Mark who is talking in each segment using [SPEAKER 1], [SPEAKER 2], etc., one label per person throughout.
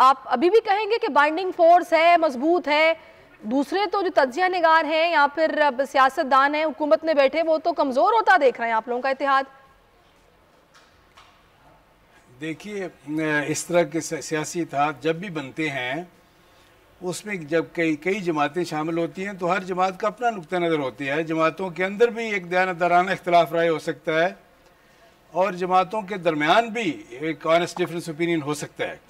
[SPEAKER 1] आप अभी भी कहेंगे कि बाइंडिंग फोर्स है, मजबूत है? दूसरे तो जो तज्जिया निगार हैं या फिर सियासतदान हैं हुकूमत में बैठे, वो तो कमजोर होता देख रहे हैं आप लोगों का इत्तेहाद।
[SPEAKER 2] देखिए, इस तरह के सियासी इत्तेहाद जब भी बनते हैं, उसमें जब कई कई जमातें शामिल होती हैं तो हर जमात का अपना नुक्ता नज़र होती है। जमातों के अंदर भी एक दयानतदाराना इख्तलाफ राय हो सकता है और जमातों के दरमियान भी एक ऑनेस्ट डिफरेंस ओपिनियन हो सकता है।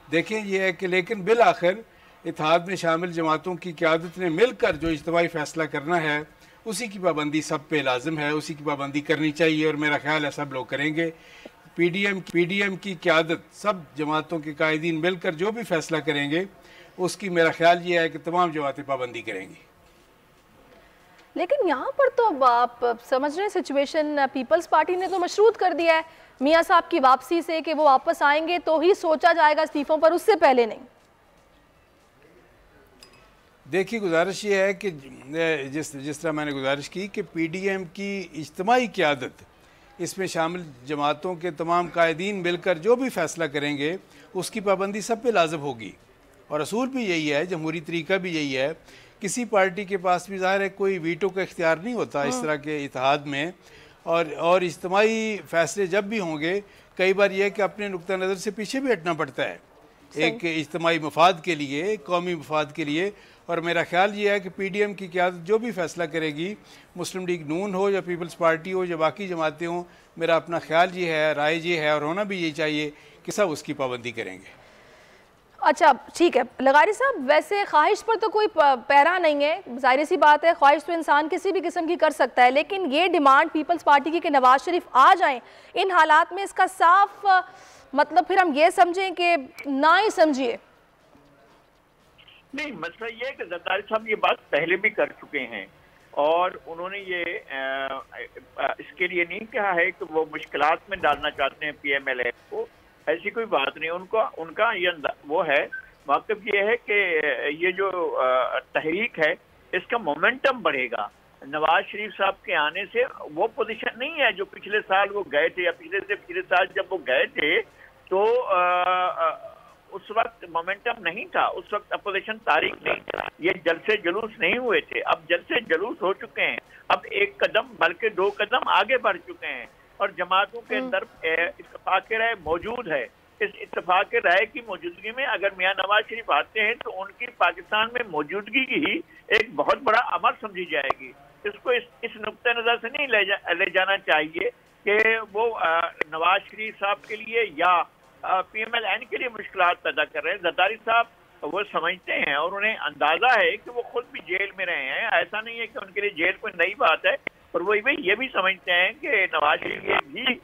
[SPEAKER 2] देखें, यह है कि लेकिन बिल आखिर इत्तेहाद में शामिल जमातों की क़यादत ने मिलकर जो इज्तिमाई फ़ैसला करना है, उसी की पाबंदी सब पे लाजिम है, उसी की पाबंदी करनी चाहिए और मेरा ख्याल है सब लोग करेंगे। पीडीएम की क़यादत सब जमातों के कायदीन मिलकर जो भी फैसला करेंगे, उसकी मेरा ख्याल ये है कि तमाम जमातें पाबंदी करेंगी।
[SPEAKER 1] लेकिन यहाँ पर तो आप समझ रहे हैं सिचुएशन, पीपल्स पार्टी ने तो मशरूत कर दिया है मियाँ साहब की वापसी से कि वो वापस आएंगे तो ही सोचा जाएगा इस्तीफों पर, उससे पहले नहीं।
[SPEAKER 2] देखिए, गुजारिश ये है कि जिस तरह मैंने गुजारिश की कि पीडीएम की इज्तिमाई क़यादत, इसमें शामिल जमातों के तमाम कायदीन मिलकर जो भी फैसला करेंगे, उसकी पाबंदी सब पे लाजिम होगी। और असूल भी यही है, जमहूरी तरीका भी यही है। किसी पार्टी के पास भी ज़ाहिर है कोई वीटो का इख्तियार नहीं होता इस तरह के इत्तेहाद में। और इज्तिमाई फ़ैसले जब भी होंगे, कई बार यह है कि अपने नुक्ता नज़र से पीछे भी हटना पड़ता है एक इज्तिमाई मफाद के लिए, कौमी मफाद के लिए। और मेरा ख्याल ये है कि पीडीएम की क़यादत जो भी फैसला करेगी, मुस्लिम लीग नून हो या पीपल्स पार्टी हो या बाकी जमातें हों, मेरा अपना ख्याल ये है, राय ये है और होना भी यही चाहिए कि सब उसकी पाबंदी करेंगे।
[SPEAKER 1] अच्छा, ठीक है लगारी साहब, वैसे ख्वाहिश पर तो कोई पैरा नहीं है, जाहिर सी बात है, ख्वाहिश तो इंसान किसी भी किस्म की कर सकता है, लेकिन ये डिमांड पीपल्स पार्टी की कि नवाज शरीफ आ जाएं, इन हालात में इसका साफ मतलब फिर हम ये समझें कि ना ही समझिए?
[SPEAKER 3] नहीं, मसला ये है कि जरदारी साहब ये बात पहले भी कर चुके हैं और उन्होंने ये इसके लिए नहीं कहा है कि वो मुश्किलात में डालना चाहते हैं पीएमएलए को, ऐसी कोई बात नहीं। उनका ये वो है, मौक़िफ़ ये है कि ये जो तहरीक है इसका मोमेंटम बढ़ेगा। नवाज शरीफ साहब के आने से वो पोजीशन नहीं है जो पिछले साल वो गए थे या पिछले से पिछले साल जब वो गए थे तो उस वक्त मोमेंटम नहीं था, उस वक्त अपोजिशन तारीख नहीं था, ये जलसे जुलूस नहीं हुए थे। अब जलसे जुलूस हो चुके हैं, अब एक कदम बल्कि 2 कदम आगे बढ़ चुके हैं और जमातों के अंदर इत्तेफाक राय मौजूद है। इस इत्तेफाक राय की मौजूदगी में अगर मियां नवाज शरीफ आते हैं तो उनकी पाकिस्तान में मौजूदगी ही एक बहुत बड़ा अमर समझी जाएगी। इसको इस नुक्ते नज़र से नहीं ले जाना चाहिए कि वो नवाज शरीफ साहब के लिए या पीएमएलएन के लिए मुश्किलात पैदा कर रहे हैं। जरदारी साहब वो समझते हैं और उन्हें अंदाजा है कि वो खुद भी जेल में रहे हैं, ऐसा नहीं है कि उनके लिए जेल कोई नई बात है, और वो ये भी समझते हैं कि नवाज शरीफ भी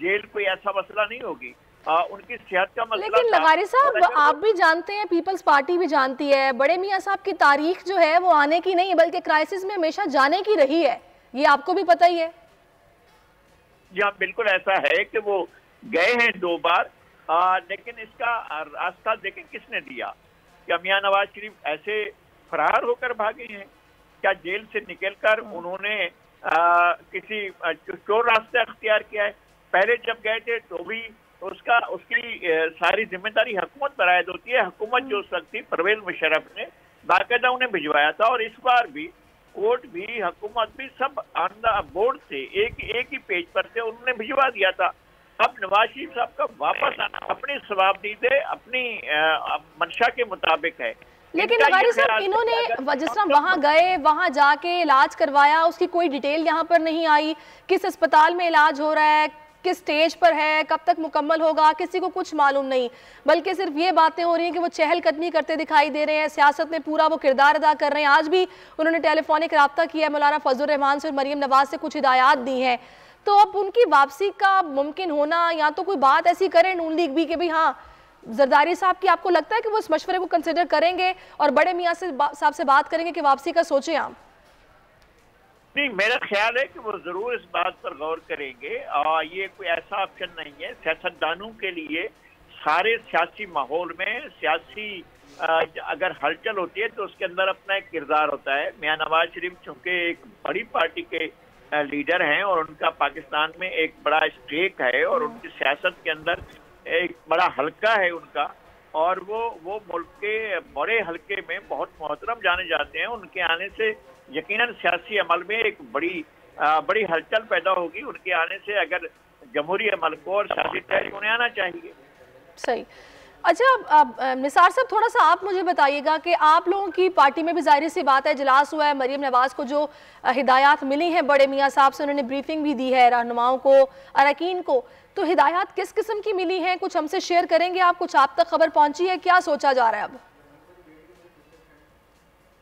[SPEAKER 3] जेल कोई ऐसा मसला नहीं होगी, उनकी सेहत का मसला।
[SPEAKER 1] लेकिन लगारी साहब, आप भी जानते हैं, पीपल्स पार्टी भी जानती है, बड़े मियाँ साहब की तारीख जो है वो आने की नहीं बल्कि क्राइसिस में हमेशा जाने की रही है, ये आपको भी पता ही है।
[SPEAKER 3] जी हाँ, बिल्कुल ऐसा है कि वो गए हैं 2 बार, लेकिन इसका रास्ता देखें किसने दिया। क्या मियां नवाज शरीफ ऐसे फरार होकर भागे हैं? क्या जेल से निकलकर उन्होंने किसी चोर रास्ता अख्तियार किया है? पहले जब गए थे तो भी उसकी सारी जिम्मेदारी हुकूमत पर आयद होती है। हुकूमत जो उस वक्त थी परवेज मुशर्रफ ने बाकायदा उन्हें भिजवाया था और इस बार भी कोर्ट भी हुकूमत भी सब ऑन द बोर्ड से एक ही पेज पर थे, उन्होंने भिजवा दिया था। अब नवाज शरीफ साहब का वापस आना अपनी सवाबदीदे अपनी मंशा के मुताबिक है।
[SPEAKER 1] लेकिन लगारी साहब, इन्होंने जिस तरह वहां गए, वहां जाके इलाज करवाया, उसकी कोई डिटेल यहाँ पर नहीं आई, किस अस्पताल में इलाज हो रहा है, किस स्टेज पर है, कब तक मुकम्मल होगा, किसी को कुछ मालूम नहीं, बल्कि सिर्फ ये बातें हो रही हैं कि वो चहलकदमी करते दिखाई दे रहे हैं, सियासत में पूरा वो किरदार अदा कर रहे हैं। आज भी उन्होंने टेलीफोनिक रब्ता किया है मौलाना फजल रहमान से और मरियम नवाज से, कुछ हिदायत दी हैं। तो अब उनकी वापसी का मुमकिन होना, या तो कोई बात ऐसी करें नून लीग भी कि भाई हाँ जरदारी साहब की, आपको लगता है कि वो इस मशवरे को कंसिडर करेंगे और बड़े मियाँ साहब से बात करेंगे कि वापसी का सोचें आप?
[SPEAKER 3] नहीं, मेरा ख्याल है कि वो जरूर इस बात पर गौर करेंगे। ये कोई ऐसा ऑप्शन नहीं है सियासतदानों के लिए। सारे सियासी माहौल में सियासी अगर हलचल होती है तो उसके अंदर अपना एक किरदार होता है। मियां नवाज शरीफ चूंकि एक बड़ी पार्टी के लीडर हैं और उनका पाकिस्तान में एक बड़ा स्टेक है और उनकी सियासत के अंदर एक बड़ा हल्का है उनका, और वो मुल्क के बड़े हल्के में बहुत मोहतरम जाने जाते हैं। उनके आने से यकीनन सियासी अमल में एक बड़ी हलचल पैदा होगी। उनके आने से अगर जमहूरी अमल को और सियासी तहरीक उन्हें आना चाहिए।
[SPEAKER 1] सही। अच्छा निसार साहब, थोड़ा सा आप मुझे बताइएगा कि आप लोगों की पार्टी में भी जाहिर सी बात है इजलास हुआ है, मरीम नवाज को जो हिदायत मिली हैं बड़े मियाँ साहब से, उन्होंने ब्रीफिंग भी दी है रहनुमाओं को, अरकान को, तो हिदायत किस किस्म की मिली हैं, कुछ हमसे शेयर करेंगे आप? कुछ आप तक खबर पहुंची है? क्या सोचा जा रहा है अब?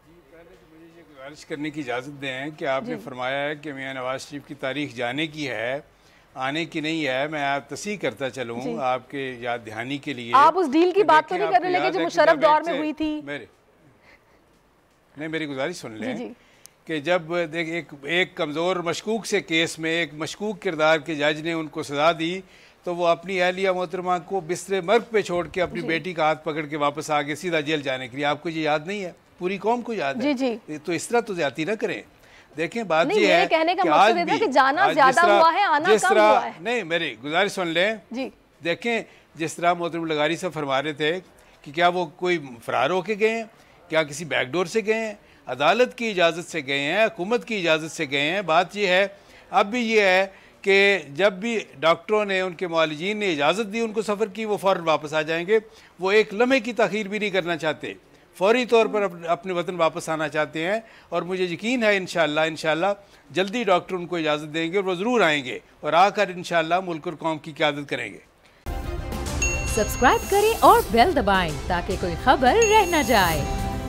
[SPEAKER 2] मुझे ये गुजारिश करने की इजाज़त दें कि आपने फरमाया है कि मियाँ नवाज शरीफ की तारीख जाने की है, आने की नहीं है। मैं आप तसीह करता चलूँ आपके याद दहानी के लिए।
[SPEAKER 1] आप उस डील की बात तो नहीं करने लगे जो मुशर्रफ दौर में हुई थी?
[SPEAKER 2] मेरी गुजारिश सुन लें कि जब एक कमज़ोर मशकूक से केस में एक मशकूक किरदार के जज ने उनको सज़ा दी तो वो अपनी अहलिया मोहतरमा को बिस्तरे मर्ग पे छोड़ के अपनी बेटी का हाथ पकड़ के वापस आ गए सीधा जेल जाने के लिए। आपको ये याद नहीं है? पूरी कौम को याद है। तो इस तरह तो ज्यादती ना करें। देखें बात ये है
[SPEAKER 1] कहने का मकसद है कि जाना ज्यादा हुआ है, आना कम हुआ है।
[SPEAKER 2] नहीं, मेरी गुजारिश सुन लें जी। देखें जिस तरह मोहतरम लगारी साहब फरमा रहे थे कि क्या वो कोई फरार होके गए हैं, क्या किसी बैकडोर से गए हैं, अदालत की इजाज़त से गए हैं, हुकूमत की इजाज़त से गए हैं। बात यह है, अब भी ये है कि जब भी डॉक्टरों ने, उनके मुआलिजीन ने इजाज़त दी उनको सफ़र की, वो फ़ौरन वापस आ जाएंगे। वो एक लम्हे की तख़ीर भी नहीं करना चाहते, फौरी तौर पर अपने वतन वापस आना चाहते हैं। और मुझे यकीन है इंशाअल्लाह जल्दी डॉक्टर उनको इजाज़त देंगे और वो ज़रूर आएंगे और आकर इंशाअल्लाह मुल्क और कौम की क़यादत करेंगे।
[SPEAKER 4] सब्सक्राइब करें और बेल दबाएं ताकि कोई खबर रह न जाए।